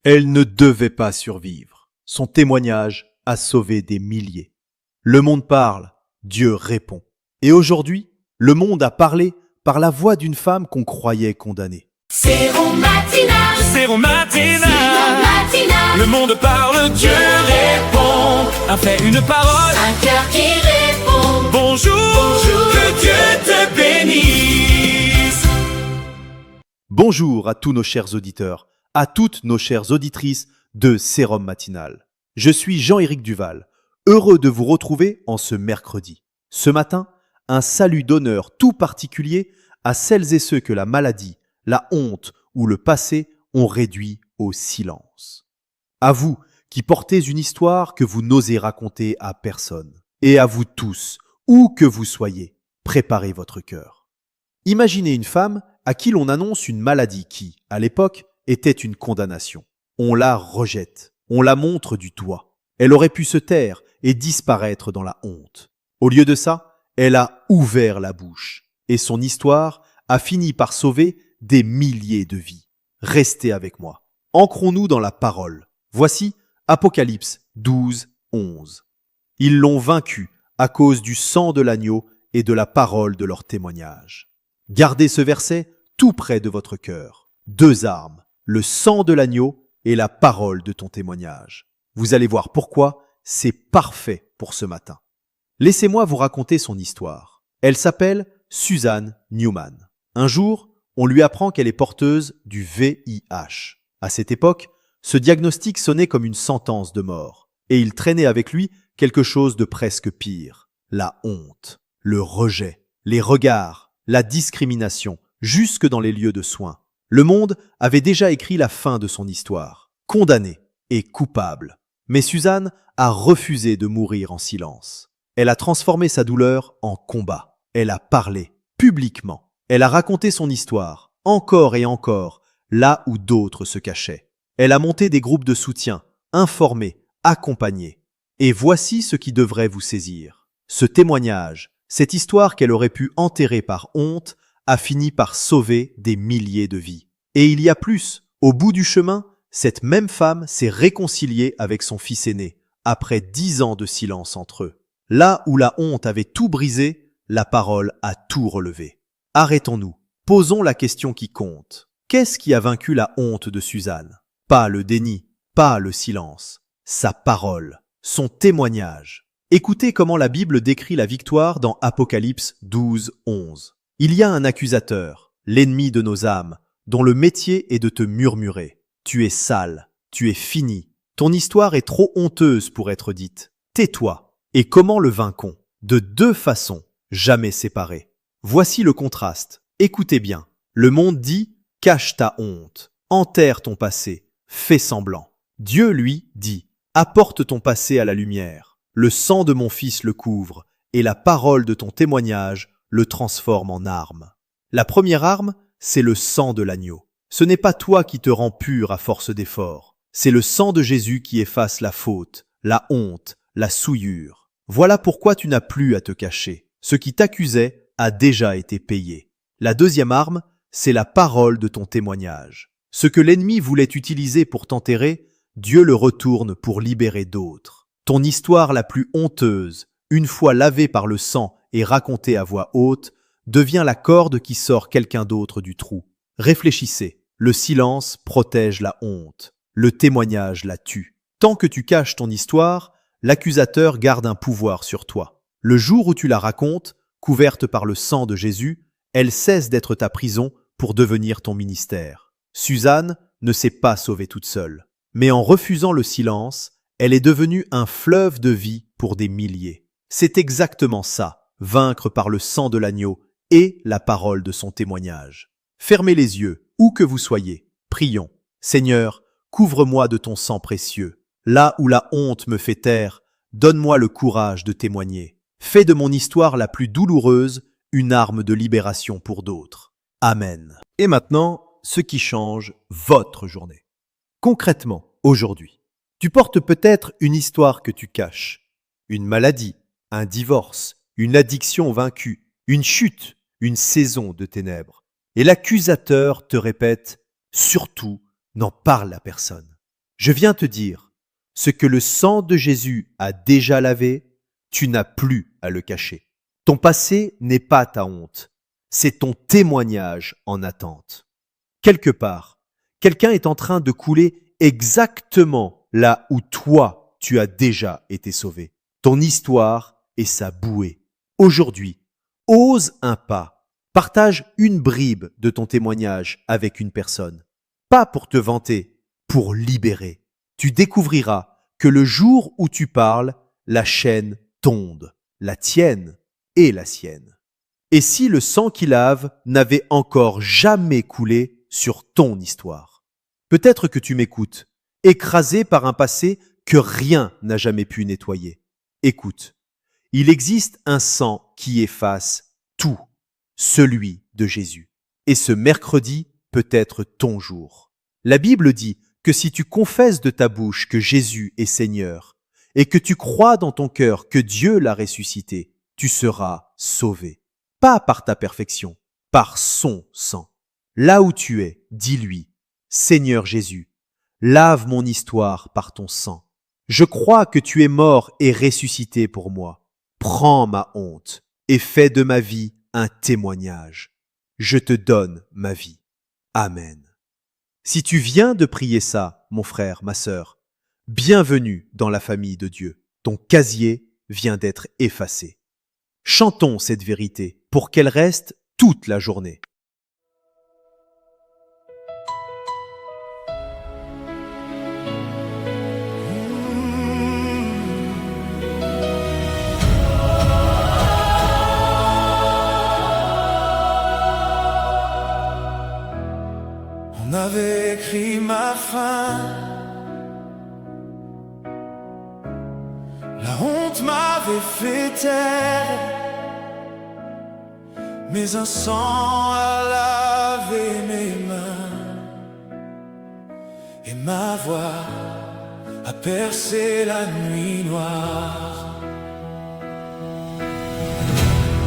Elle ne devait pas survivre. Son témoignage a sauvé des milliers. Le monde parle, Dieu répond. Et aujourd'hui, le monde a parlé par la voix d'une femme qu'on croyait condamnée. Sérum matinal, Sérum matinal, sérum matinal, le monde parle, Dieu répond. Un fait, une parole, un cœur qui répond. bonjour, que Dieu te bénisse. Bonjour à tous nos chers auditeurs, à toutes nos chères auditrices de Sérum matinal. Je suis Jean-Éric Duval, heureux de vous retrouver en ce mercredi. Ce matin, un salut d'honneur tout particulier à celles et ceux que la maladie, la honte ou le passé ont réduit au silence. À vous qui portez une histoire que vous n'osez raconter à personne. Et à vous tous, où que vous soyez, préparez votre cœur. Imaginez une femme à qui l'on annonce une maladie qui, à l'époque, était une condamnation. On la rejette, on la montre du doigt. Elle aurait pu se taire et disparaître dans la honte. Au lieu de ça, elle a ouvert la bouche et son histoire a fini par sauver des milliers de vies. Restez avec moi. Ancrons-nous dans la parole. Voici Apocalypse 12, 11. Ils l'ont vaincu à cause du sang de l'agneau et de la parole de leur témoignage. Gardez ce verset tout près de votre cœur. Deux armes, le sang de l'agneau et la parole de ton témoignage. Vous allez voir pourquoi c'est parfait pour ce matin. Laissez-moi vous raconter son histoire. Elle s'appelle Suzanne Newman. Un jour, on lui apprend qu'elle est porteuse du VIH. À cette époque, ce diagnostic sonnait comme une sentence de mort. Et il traînait avec lui quelque chose de presque pire. La honte, le rejet, les regards, la discrimination, jusque dans les lieux de soins. Le monde avait déjà écrit la fin de son histoire. Condamnée et coupable. Mais Suzanne a refusé de mourir en silence. Elle a transformé sa douleur en combat. Elle a parlé, publiquement. Elle a raconté son histoire, encore et encore, là où d'autres se cachaient. Elle a monté des groupes de soutien, informé, accompagné. Et voici ce qui devrait vous saisir. Ce témoignage, cette histoire qu'elle aurait pu enterrer par honte, a fini par sauver des milliers de vies. Et il y a plus. Au bout du chemin, cette même femme s'est réconciliée avec son fils aîné, après 10 ans de silence entre eux. Là où la honte avait tout brisé, la parole a tout relevé. Arrêtons-nous. Posons la question qui compte. Qu'est-ce qui a vaincu la honte de Suzanne? Pas le déni, pas le silence. Sa parole, son témoignage. Écoutez comment la Bible décrit la victoire dans Apocalypse 12, 11. Il y a un accusateur, l'ennemi de nos âmes, dont le métier est de te murmurer. Tu es sale, tu es fini. Ton histoire est trop honteuse pour être dite. Tais-toi. Et comment le vainquons? De deux façons, jamais séparées. Voici le contraste. Écoutez bien. Le monde dit « cache ta honte, enterre ton passé, fais semblant ». Dieu, lui, dit « apporte ton passé à la lumière. Le sang de mon fils le couvre, et la parole de ton témoignage le transforme en arme. » La première arme, c'est le sang de l'agneau. Ce n'est pas toi qui te rends pur à force d'efforts. C'est le sang de Jésus qui efface la faute, la honte, la souillure. Voilà pourquoi tu n'as plus à te cacher. Ce qui t'accusait a déjà été payé. La deuxième arme, c'est la parole de ton témoignage. Ce que l'ennemi voulait utiliser pour t'enterrer, Dieu le retourne pour libérer d'autres. Ton histoire la plus honteuse, une fois lavée par le sang et racontée à voix haute, devient la corde qui sort quelqu'un d'autre du trou. Réfléchissez, le silence protège la honte, le témoignage la tue. Tant que tu caches ton histoire, l'accusateur garde un pouvoir sur toi. Le jour où tu la racontes, couverte par le sang de Jésus, elle cesse d'être ta prison pour devenir ton ministère. Suzanne ne s'est pas sauvée toute seule. Mais en refusant le silence, elle est devenue un fleuve de vie pour des milliers. C'est exactement ça, vaincre par le sang de l'agneau et la parole de son témoignage. Fermez les yeux, où que vous soyez. Prions. Seigneur, couvre-moi de ton sang précieux. Là où la honte me fait taire, donne-moi le courage de témoigner. Fais de mon histoire la plus douloureuse une arme de libération pour d'autres. Amen. Et maintenant, ce qui change votre journée. Concrètement, aujourd'hui, tu portes peut-être une histoire que tu caches. Une maladie, un divorce, une addiction vaincue, une chute, une saison de ténèbres. Et l'accusateur te répète « Surtout, n'en parle à personne ». Je viens te dire, ce que le sang de Jésus a déjà lavé, tu n'as plus à le cacher. Ton passé n'est pas ta honte, c'est ton témoignage en attente. Quelque part, quelqu'un est en train de couler exactement là où toi, tu as déjà été sauvé. Ton histoire est sa bouée. Aujourd'hui, ose un pas. Partage une bribe de ton témoignage avec une personne. Pas pour te vanter, pour libérer. Tu découvriras que le jour où tu parles, la chaîne tombe, la tienne et la sienne. Et si le sang qui lave n'avait encore jamais coulé sur ton histoire? Peut-être que tu m'écoutes, écrasé par un passé que rien n'a jamais pu nettoyer. Écoute, il existe un sang qui efface tout, celui de Jésus. Et ce mercredi peut être ton jour. La Bible dit que si tu confesses de ta bouche que Jésus est Seigneur et que tu crois dans ton cœur que Dieu l'a ressuscité, tu seras sauvé. Pas par ta perfection, par son sang. Là où tu es, dis-lui, Seigneur Jésus, lave mon histoire par ton sang. Je crois que tu es mort et ressuscité pour moi. Prends ma honte et fais de ma vie un témoignage. Je te donne ma vie. Amen. Si tu viens de prier ça, mon frère, ma sœur, bienvenue dans la famille de Dieu. Ton casier vient d'être effacé. Chantons cette vérité pour qu'elle reste toute la journée. On avait écrit ma fin, la honte m'avait fait taire, mais un sang a lavé mes mains et ma voix a percé la nuit noire.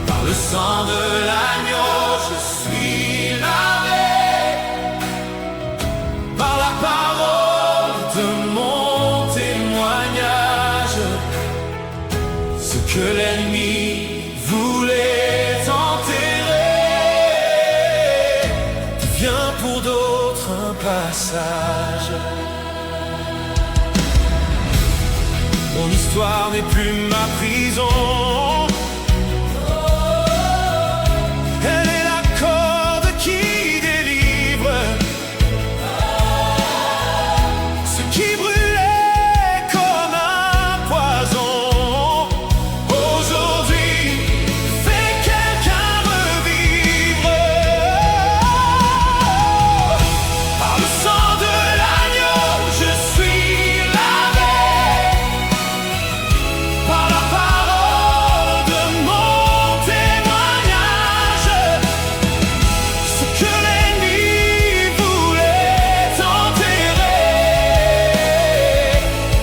Par le sang de l'agneau, je suis lavé. Par la parole de mon témoignage, ce que l'ennemi voulait enterrer devient pour d'autres un passage. Mon histoire n'est plus ma prison. Elle est la corde qui délivre ce qui brûlait comme un poison. Aujourd'hui, fait quelqu'un revivre. Par le sang de l'agneau, je suis lavé. Par la parole de mon témoignage, ce que l'ennemi voulait enterrer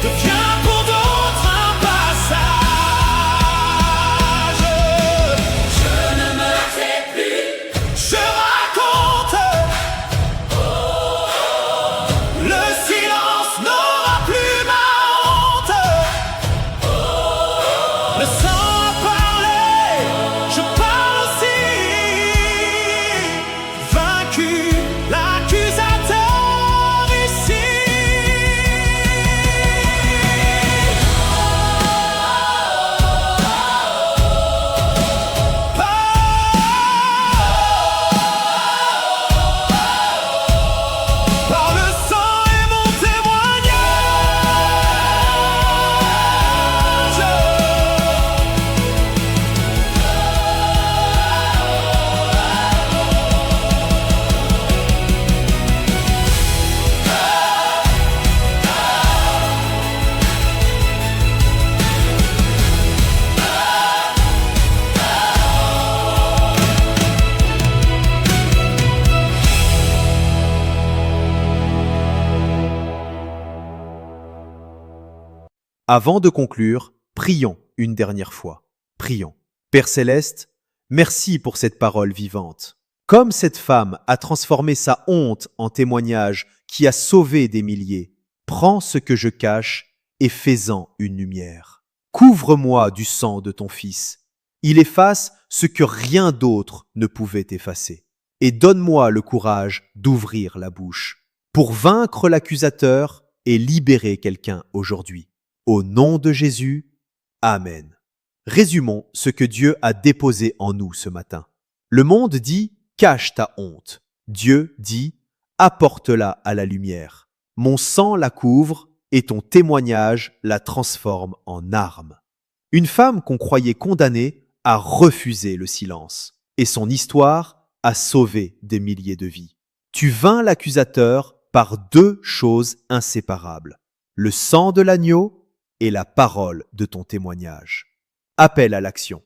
devient pour d'autres un passage. Je ne me tais plus. Je raconte, le silence n'aura plus ma honte. Le sang a parlé, je parle aussi. Vaincu, l'accusateur ici. Par le sang et mon témoignage. Avant de conclure, prions une dernière fois. Prions. Père Céleste, merci pour cette parole vivante. Comme cette femme a transformé sa honte en témoignage qui a sauvé des milliers, Prends ce que je cache et fais-en une lumière. Couvre-moi du sang de ton Fils. Il efface ce que rien d'autre ne pouvait effacer. Et donne-moi le courage d'ouvrir la bouche pour vaincre l'accusateur et libérer quelqu'un aujourd'hui. Au nom de Jésus, Amen. Résumons ce que Dieu a déposé en nous ce matin. Le monde dit « cache ta honte ». Dieu dit « apporte-la à la lumière ». Mon sang la couvre et ton témoignage la transforme en arme. Une femme qu'on croyait condamnée a refusé le silence et son histoire a sauvé des milliers de vies. Tu vains l'accusateur par deux choses inséparables, le sang de l'agneau et la parole de ton témoignage. Appel à l'action.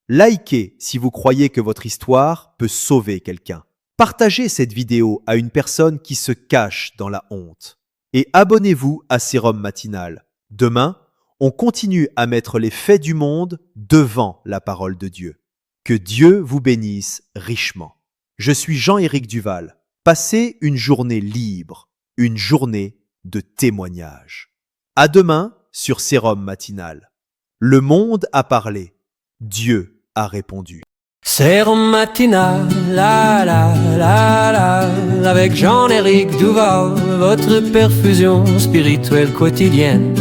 Likez si vous croyez que votre histoire peut sauver quelqu'un. Partagez cette vidéo à une personne qui se cache dans la honte. Et abonnez-vous à Sérum Matinal. Demain, on continue à mettre les faits du monde devant la parole de Dieu. Que Dieu vous bénisse richement. Je suis Jean-Éric Duval. Passez une journée libre, une journée de témoignage. À demain sur Sérum Matinal. Le monde a parlé, Dieu a répondu. Sérum matinal, la la la la, avec Jean-Éric Duval, votre perfusion spirituelle quotidienne,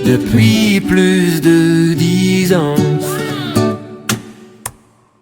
depuis plus de 10 ans.